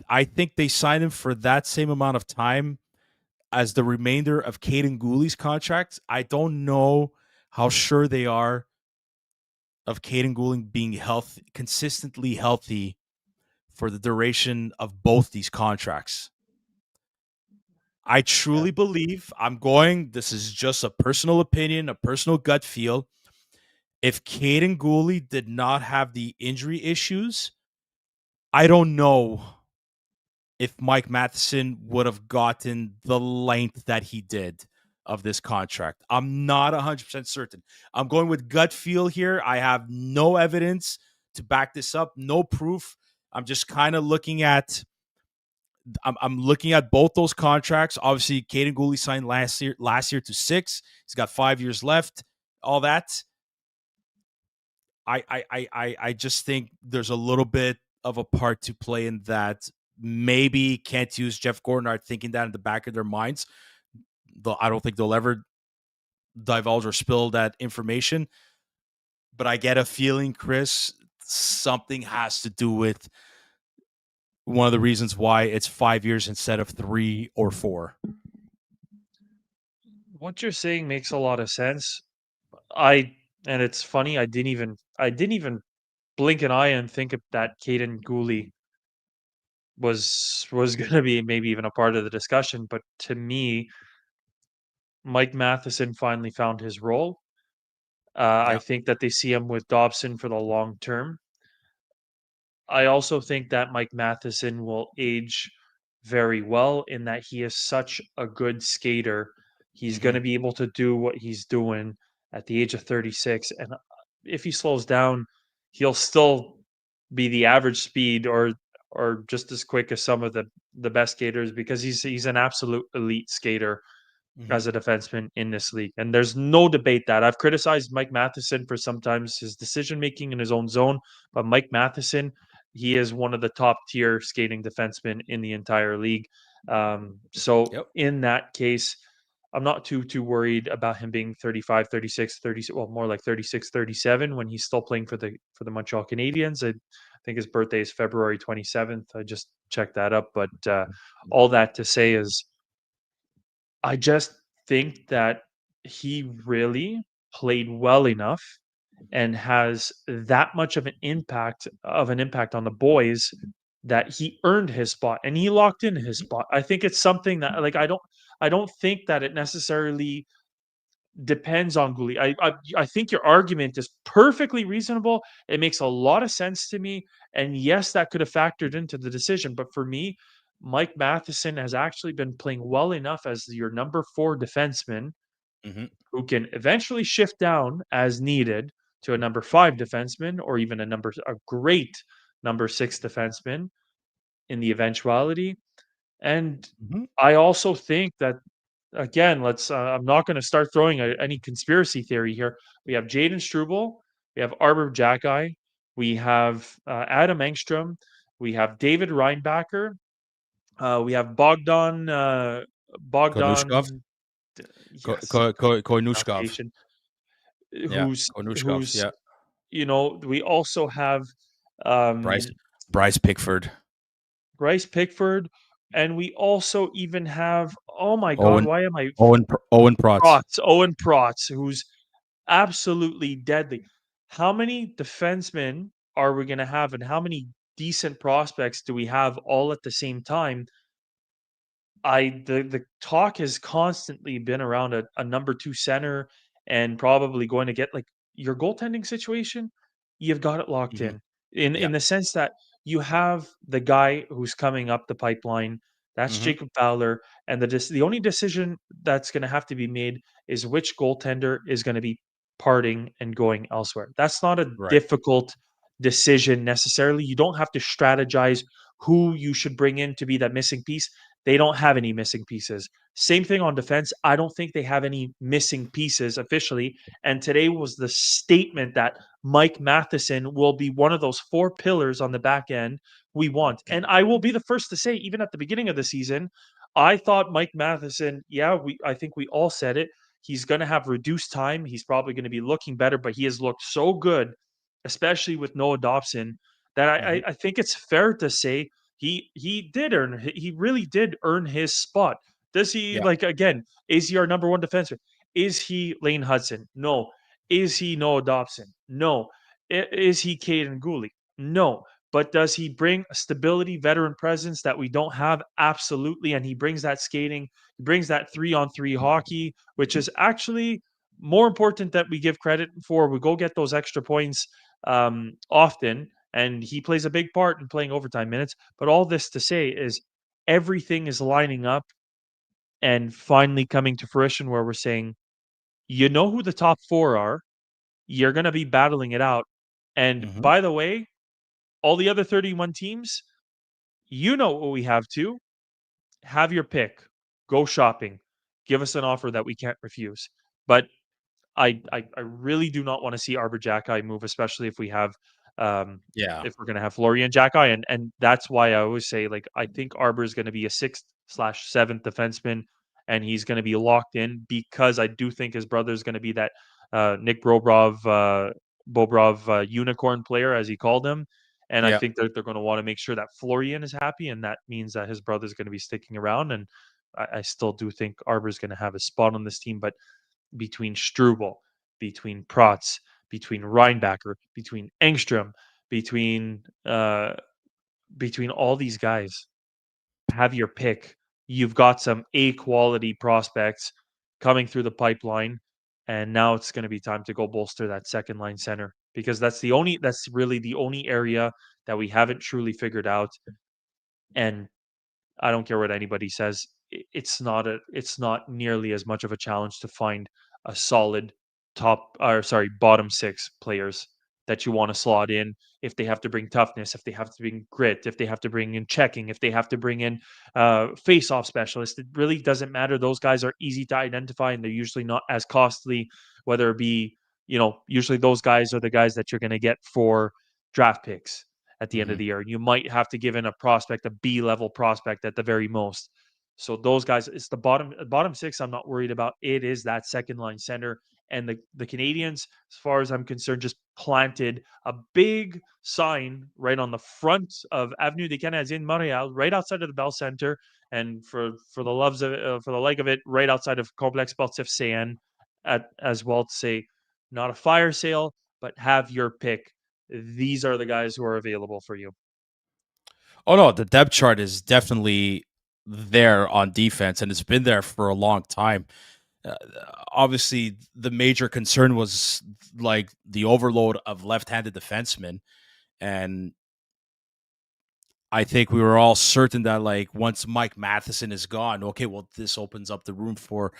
I think they signed him for that same amount of time as the remainder of Caden Gooley's contract. I don't know how sure they are of Caden Gooley being consistently healthy for the duration of both these contracts. I truly believe this is just a personal opinion, a personal gut feel. If Caden Gooley did not have the injury issues, I don't know if Mike Matheson would have gotten the length that he did of this contract. I'm not 100% certain. I'm going with gut feel here. I have no evidence to back this up, no proof. I'm just kind of looking at I'm looking at both those contracts. Obviously, Caden Gooley signed last year to 6. He's got 5 years left. All that. I just think there's a little bit of a part to play in that. Maybe Kent Hughes, Jeff Gordon are thinking that in the back of their minds. Though I don't think they'll ever divulge or spill that information. But I get a feeling, Chris, something has to do with one of the reasons why it's 5 years instead of 3 or 4. What you're saying makes a lot of sense. And it's funny, I didn't even blink an eye and think of that Caden Gooley was gonna be maybe even a part of the discussion. But to me, Mike Matheson finally found his role. I Yeah. think that they see him with Dobson for the long term. I also think that Mike Matheson will age very well in that he is such a good skater. He's going Mm-hmm. to be able to do what he's doing at the age of 36. And if he slows down, he'll still be the average speed or just as quick as some of the best skaters because he's an absolute elite skater Mm-hmm. as a defenseman in this league. And there's no debate that. I've criticized Mike Matheson for sometimes his decision making in his own zone, but Mike Matheson, he is one of the top tier skating defensemen in the entire league. So Yep. in that case, I'm not too worried about him being 35, 36, 30, well, more like 36, 37 when he's still playing for the Montreal Canadiens. I think his birthday is February 27th. I just checked that up. But all that to say is I just think that he really played well enough and has that much of an impact on the boys that he earned his spot and he locked in his spot. I think it's something that like I don't think that it necessarily depends on Gulli. I think your argument is perfectly reasonable. It makes a lot of sense to me. And yes, that could have factored into the decision. But for me, Mike Matheson has actually been playing well enough as your number 4 defenseman Mm-hmm. who can eventually shift down as needed to a number 5 defenseman or even a great number 6 defenseman in the eventuality. And Mm-hmm. I also think that again, let's. I'm not going to start throwing any conspiracy theory here. We have Jaden Struble, we have Arbor Jacki, we have Adam Engstrom, we have David Reinbacher, we have Konushkov. Bogdan. Yes, Konushkov. pronunciation. Yeah. Who's Konushkov. who's Yeah. we also have Bryce um, Bryce Pickford. Bryce Pickford, and we also even have. Oh my God, Owen why am I Owen Protz. Owen Protz, who's absolutely deadly. How many defensemen are we going to have, and how many decent prospects do we have all at the same time? The talk has constantly been around a number 2 center and probably going to get like your goaltending situation. You've got it locked Mm-hmm. in Yeah. the sense that you have the guy who's coming up the pipeline. That's Mm-hmm. Jacob Fowler, and the only decision that's going to have to be made is which goaltender is going to be parting and going elsewhere. That's not a Right. difficult decision necessarily. You don't have to strategize who you should bring in to be that missing piece. They don't have any missing pieces. Same thing on defense. I don't think they have any missing pieces officially. And today was the statement that Mike Matheson will be one of those 4 pillars on the back end we want. And I will be the first to say, even at the beginning of the season, I thought Mike Matheson, I think we all said it. He's going to have reduced time. He's probably going to be looking better, but he has looked so good, especially with Noah Dobson, that Mm-hmm. I think it's fair to say he really did earn his spot. Does he Yeah. like again? Is he our number 1 defenseman? Is he Lane Hudson? No. Is he Noah Dobson? No. Is he Caden Gooley? No. But does he bring a stability, veteran presence that we don't have? Absolutely. And he brings that skating, he brings that 3-on-3 hockey, which is actually more important that we give credit for. We go get those extra points often, and he plays a big part in playing overtime minutes. But all this to say is everything is lining up and finally coming to fruition where we're saying, you know who the top 4 are. You're going to be battling it out. And Mm-hmm. by the way, all the other 31 teams, you know what we have too. have your pick. Go shopping. Give us an offer that we can't refuse. But I really do not want to see Arbor Jackeye move, especially um, Yeah. if we're going to have Florian Jackeye, and that's why I always say like I think Arbor is going to be a sixth/seventh defenseman, and he's going to be locked in because I do think his brother is going to be that Nick Bobrov unicorn player as he called him, and I Yeah. think that they're going to want to make sure that Florian is happy, and that means that his brother is going to be sticking around, and I still do think Arbor is going to have a spot on this team, but between Struble, between Protz, between Reinbacher, between Engstrom, between uh, between all these guys, have your pick. You've got some A quality prospects coming through the pipeline, and now it's going to be time to go bolster that second line center because that's really the only area that we haven't truly figured out. And I don't care what anybody says. It's not nearly as much of a challenge to find a solid bottom six players that you want to slot in if they have to bring toughness, if they have to bring grit, if they have to bring in checking, if they have to bring in face off specialists. It really doesn't matter. Those guys are easy to identify and they're usually not as costly, whether it be, usually those guys are the guys that you're going to get for draft picks at the end of Hmm. the year. You might have to give in a prospect, a B level prospect at the very most. So those guys, it's the bottom six. I'm not worried about. It is that second line center, and the Canadians, as far as I'm concerned, just planted a big sign right on the front of Avenue des Canadiens in Montreal, right outside of the Bell Center, and for the loves of it, for the like of it, right outside of Complexe Sportif CN, as well to say, not a fire sale, but have your pick. These are the guys who are available for you. Oh no, the depth chart is definitely there on defense, and it's been there for a long time. Uh, Obviously, the major concern was like the overload of left-handed defensemen, and I think we were all certain that like once Mike Matheson is gone, okay, well this opens up the room for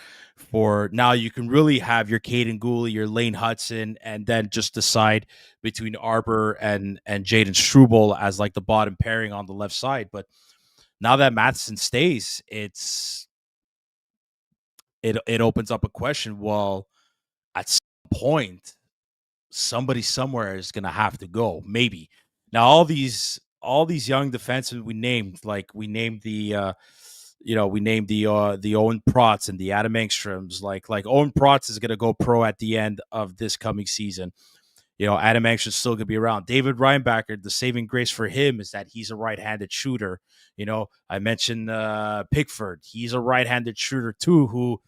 now you can really have your Caden Gooley, your Lane Hudson, and then just decide between Arbor and Jaden Struble as like the bottom pairing on the left side. But now that Matheson stays, it opens up a question. Well, at some point, somebody somewhere is gonna have to go. Maybe now all these young defensemen we named, like we named the Owen Protz and the Adam Engstroms. Like Owen Protz is gonna go pro at the end of this coming season. Adam Engstrom's still gonna be around. David Reinbacher, the saving grace for him is that he's a right-handed shooter. I mentioned Pickford. He's a right-handed shooter too, who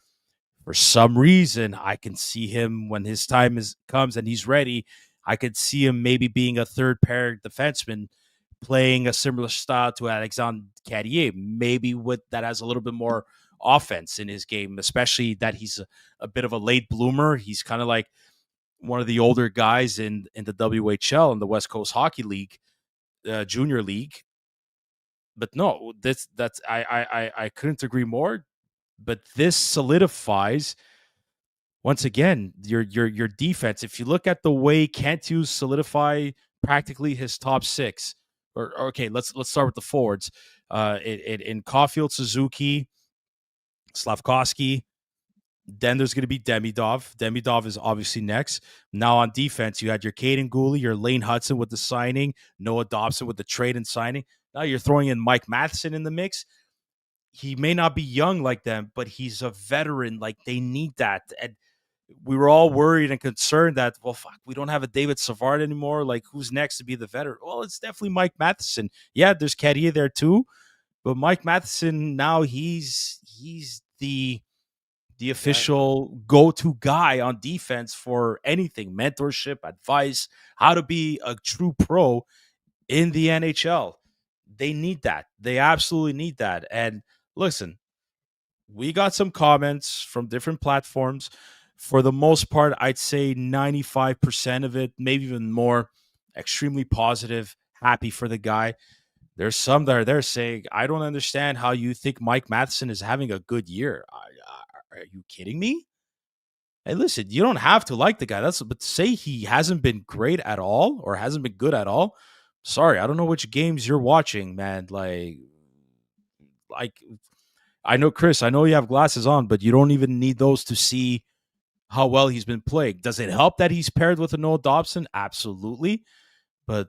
for some reason, I can see him when his time comes and he's ready. I could see him maybe being a third pair defenseman, playing a similar style to Alexandre Carrier, maybe with that has a little bit more offense in his game, especially that he's a bit of a late bloomer. He's kind of like one of the older guys in the WHL in the West Coast Hockey League, Junior League. But no, that's I couldn't agree more. But this solidifies once again your defense. If you look at the way Kent Hughes solidify practically his top six, or okay, let's start with the forwards. In Caulfield, Suzuki, Slavkovsky. Then there's going to be Demidov. Demidov is obviously next. Now on defense, you had your Caden Gooley, your Lane Hudson with the signing, Noah Dobson with the trade and signing. Now you're throwing in Mike Matheson in the mix. He may not be young like them, but he's a veteran. Like they need that. And we were all worried and concerned that, well, fuck, we don't have a David Savard anymore. Like, who's next to be the veteran? Well, it's definitely Mike Matheson. Yeah, there's Carrier there too, but Mike Matheson now he's the official go-to guy on defense for anything, mentorship, advice, how to be a true pro in the NHL. They need that. They absolutely need that. And listen, we got some comments from different platforms. For the most part, I'd say 95% of it, maybe even more, extremely positive, happy for the guy. There's some that are there saying, I don't understand how you think Mike Matheson is having a good year. Are you kidding me? Hey, listen, you don't have to like the guy. But to say he hasn't been great at all or hasn't been good at all. Sorry, I don't know which games you're watching, man. Like I know, Chris, I know you have glasses on, but you don't even need those to see how well he's been playing. Does it help that he's paired with a Noah Dobson? Absolutely. But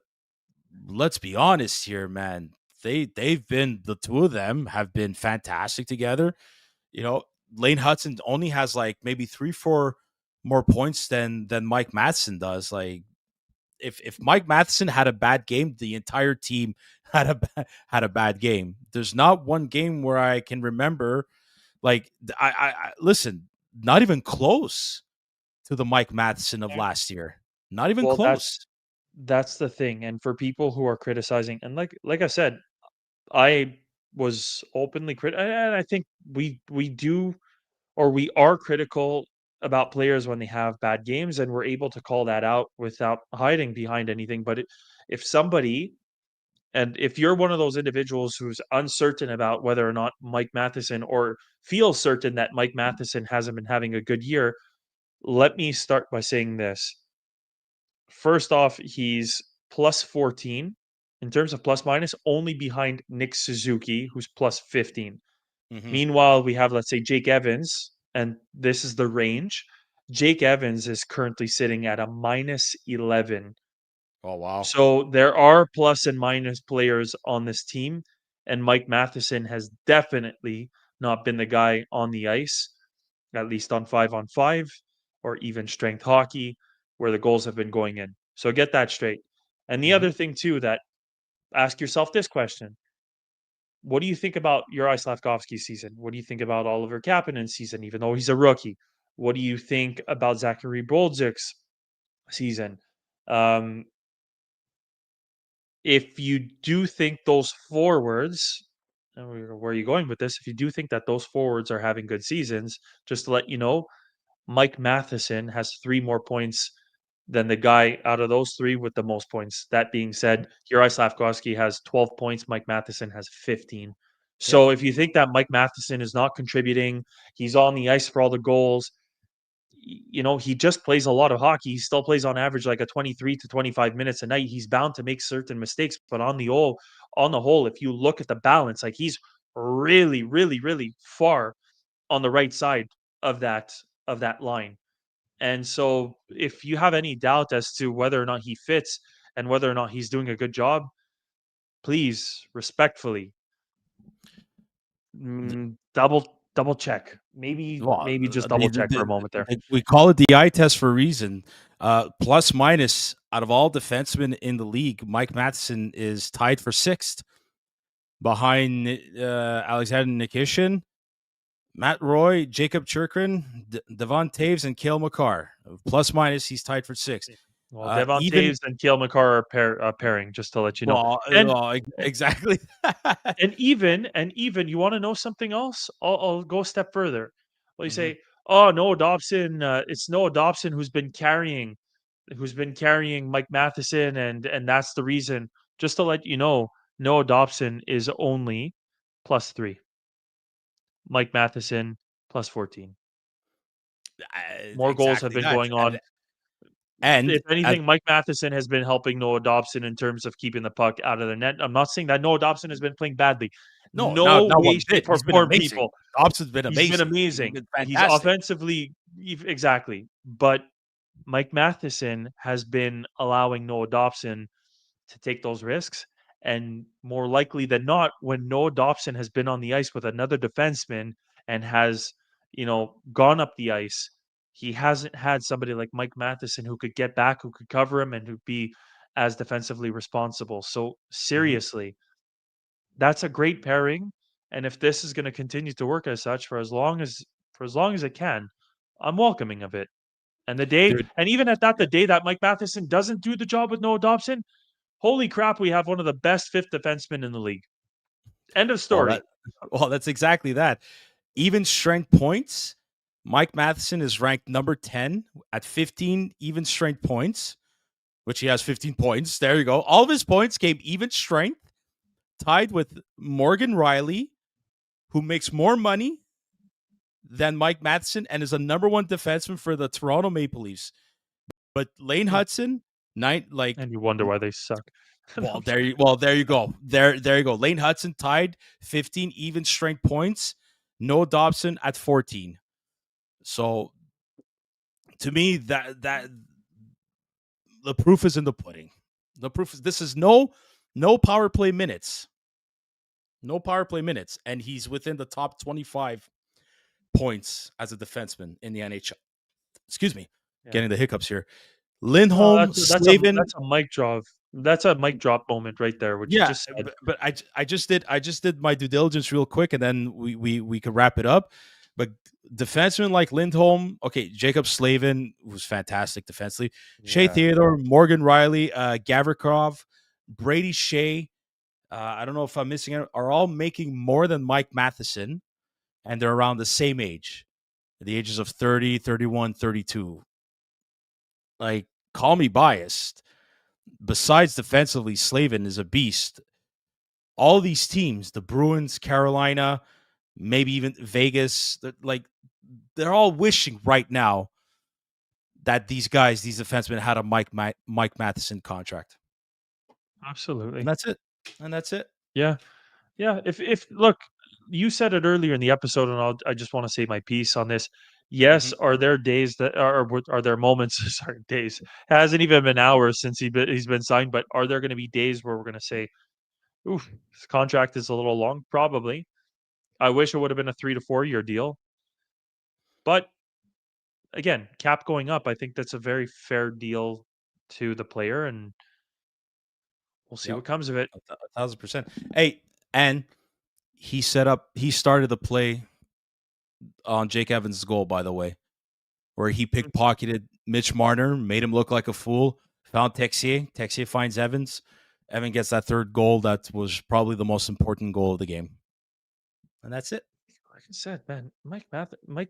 let's be honest here, man. They've been, the two of them have been fantastic together. Lane Hudson only has like maybe 3-4 more points than Mike Matheson does. Like if Mike Matheson had a bad game, the entire team had a bad game. There's not one game where I can remember, like I listen, not even close to the Mike Matheson of last year. Not even Well, close. that's the thing, and for people who are criticizing, and like I said, I was openly and I think we do, or we are critical about players when they have bad games, and we're able to call that out without hiding behind anything. But if somebody, and if you're one of those individuals who's uncertain about whether or not Mike Matheson, or feels certain that Mike Matheson hasn't been having a good year, let me start by saying this. First off, he's plus 14 in terms of plus minus, only behind Nick Suzuki, who's plus 15. Mm-hmm. Meanwhile, we have, let's say, Jake Evans, and this is the range. Jake Evans is currently sitting at a minus 11. Oh wow. So there are plus and minus players on this team, and Mike Matheson has definitely not been the guy on the ice, at least on 5-on-5 or even strength hockey, where the goals have been going in. So get that straight. And the Mm-hmm. other thing too, that ask yourself this question: what do you think about Juraj Slafkovsky's season? What do you think about Oliver Kapanen's season, even though he's a rookie? What do you think about Zachary Boldzik's season? Um, if you do think those forwards, and where are you going with this? If you do think that those forwards are having good seasons, just to let you know, Mike Matheson has 3 more points than the guy out of those 3 with the most points. That being said, Juraj Slafkovsky has 12 points, Mike Matheson has 15. Yep. So if you think that Mike Matheson is not contributing, he's on the ice for all the goals, he just plays a lot of hockey. He still plays on average like a 23 to 25 minutes a night. He's bound to make certain mistakes, but on the whole, if you look at the balance, like he's really, really, really far on the right side of that line. And so if you have any doubt as to whether or not he fits and whether or not he's doing a good job, please respectfully double check. Maybe Well, maybe just double check for a moment there. we call it the eye test for a reason. Plus minus, out of all defensemen in the league, Mike Matheson is tied for 6th behind Alexander Nikishin, Matt Roy, Jacob Churkin, Devon Taves, and Cale Makar. Plus minus, he's tied for 6th. Well, Devon even Taves and Cale Makar are pairing, just to let you know. exactly. And even you want to know something else? I'll go a step further. Well, you Mhm. say, "Oh, Noah Dobson, it's Noah Dobson who's been carrying Mike Matheson, and that's the reason." Just to let you know, Noah Dobson is only plus 3. Mike Matheson plus 14. More goals have Exactly been that. going on. And If anything, Mike Matheson has been helping Noah Dobson in terms of keeping the puck out of the net. I'm not saying that Noah Dobson has been playing badly. no, No not way, one bit. shape, or He's been form, amazing. people. Dobson's been He's been amazing. He's amazing. been He's fantastic. offensively, exactly. But Mike Matheson has been allowing Noah Dobson to take those risks. And more likely than not, when Noah Dobson has been on the ice with another defenseman and has, gone up the ice, he hasn't had somebody like Mike Matheson who could get back, who could cover him, and who'd be as defensively responsible. So Mhm. seriously, that's a great pairing. And if this is going to continue to work as such for as long as it can, I'm welcoming of it. And Dude, even at that, the day that Mike Matheson doesn't do the job with Noah Dobson, holy crap, we have one of the best 5th defensemen in the league. End of well, story. that's exactly that. Even strength points, Mike Matheson is ranked number 10 at 15 even strength points, which he has 15 points. There you go. All of his points came even strength, tied with Morgan Riley, who makes more money than Mike Matheson and is a number 1 defenseman for the Toronto Maple Leafs. But Lane Hudson, And you wonder why they suck. There you go. There you go. Lane Hudson tied 15 even strength points no Dobson at 14. So to me, that the proof is in the pudding. The proof is this is no power play minutes. No power play minutes. And he's within the top 25 points as a defenseman in the NHL. Excuse me. Yeah. Getting the hiccups here. Lindholm, Slavin. That's a mic drop. That's a mic drop moment right there. Which you just said. But I just did my due diligence real quick, and then we could wrap it up. But defensemen like Lindholm, okay, Jacob Slavin was fantastic defensively. Yeah. Shea Theodore, Morgan Riley, Gavrikov, Brady Shea. I don't know if I'm missing it. Are all making more than Mike Matheson, and they're around the same age, the ages of 30, 31, 32. Like, call me biased. Besides defensively, Slavin is a beast. All these teams, the Bruins, Carolina, maybe even Vegas, they're all wishing right now that these defensemen had a Mike Matheson contract. Absolutely. And that's it. Yeah. Yeah. If look, you said it earlier in the episode, and I just want to say my piece on this. Yes, are there days that are there moments? Sorry, days. It hasn't even been hours since he's been signed, but are there going to be days where we're going to say, "Oof, this contract is a little long"? Probably. I wish it would have been a 3 to 4 year deal, but again, cap going up. I think that's a very fair deal to the player, and we'll see what comes of it. 1,000%. Hey, and he started the play on Jake Evans' goal, by the way, where he pickpocketed Mitch Marner, made him look like a fool, found Texier. Texier finds Evans. Evan gets that third goal. That was probably the most important goal of the game. And that's it. Like I said, man, Mike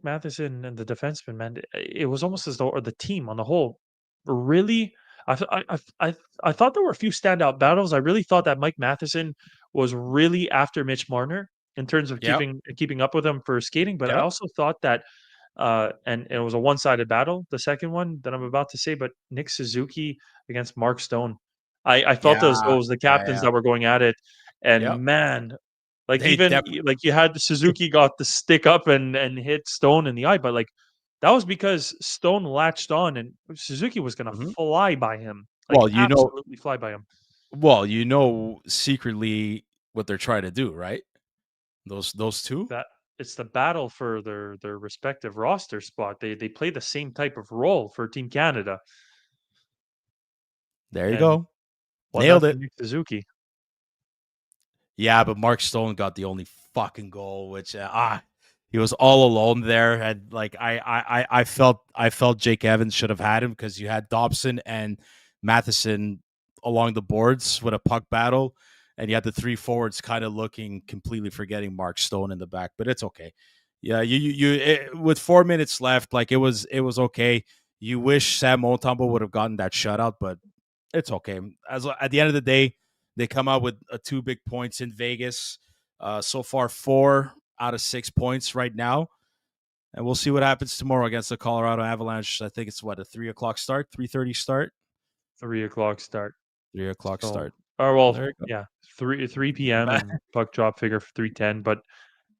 Matheson and the defenseman, man, it was almost as though, or the team on the whole, really. I thought there were a few standout battles. I really thought that Mike Matheson was really after Mitch Marner in terms of keeping up with him for skating. But I also thought that, and it was a one-sided battle, the second one that I'm about to say. But Nick Suzuki against Mark Stone, I felt those the captains that were going at it, and man. Like like you had Suzuki got the stick up and hit Stone in the eye, but like that was because Stone latched on and Suzuki was going to fly by him. Like, absolutely fly by him. Well, secretly what they're trying to do, right? Those two. That it's the battle for their respective roster spot. They play the same type of role for Team Canada. There you go. Nailed it. Suzuki. Yeah, but Mark Stone got the only fucking goal, which he was all alone there. And like I felt Jake Evans should have had him because you had Dobson and Matheson along the boards with a puck battle, and you had the three forwards kind of completely forgetting Mark Stone in the back. But it's okay. Yeah, with 4 minutes left, like it was okay. You wish Sam Montembeault would have gotten that shutout, but it's okay. At the end of the day, they come out with 2 big points in Vegas. So far, 4 out of 6 points right now. And we'll see what happens tomorrow against the Colorado Avalanche. I think it's a 3:00 start, 3:30 start? 3:00 start. 3:00 start. Oh, well, yeah. 3 p.m. and puck drop figure for 3:10. But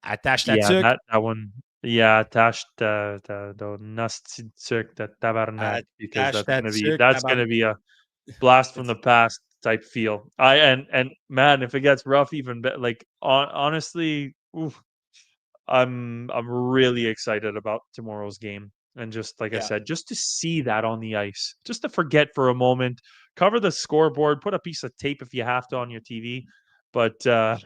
attach that one. Yeah, attach the Nastsuk, the Tabarnak, because that's gonna be a blast from the past type feel. And man, if it gets rough, even like honestly, I'm really excited about tomorrow's game. And just like I said, just to see that on the ice, just to forget for a moment, cover the scoreboard, put a piece of tape if you have to on your TV. But I'm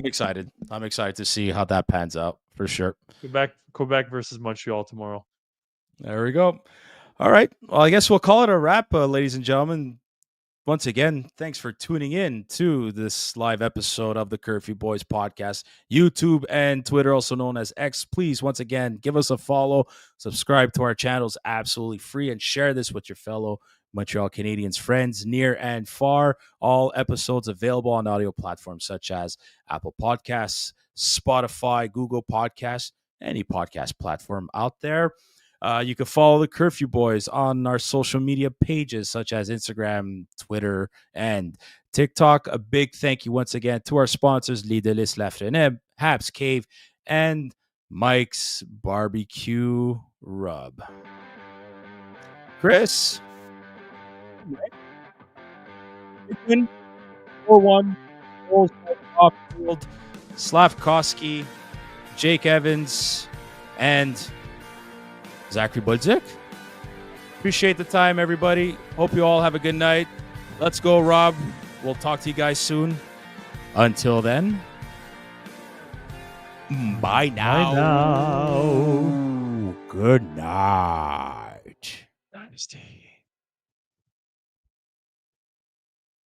excited. I'm excited to see how that pans out for sure. Quebec versus Montreal tomorrow. There we go. All right. Well, I guess we'll call it a wrap, ladies and gentlemen. Once again, thanks for tuning in to this live episode of the Curfew Boys Podcast, YouTube and Twitter, also known as X. Please, once again, give us a follow, subscribe to our channels, absolutely free, and share this with your fellow Montreal Canadiens friends near and far. All episodes available on audio platforms such as Apple Podcasts, Spotify, Google Podcasts, any podcast platform out there. You can follow the Curfew Boys on our social media pages such as Instagram, Twitter, and TikTok. A big thank you once again to our sponsors, Les Délices Lafrenière Habs Cave, and Mike's Barbecue Rub. Chris. 4-1. Goals off field. Slavkovsky, Jake Evans, and Zachary Budzik. Appreciate the time, everybody. Hope you all have a good night. Let's go, Rob. We'll talk to you guys soon. Until then, bye now. Bye now. Good night. Dynasty.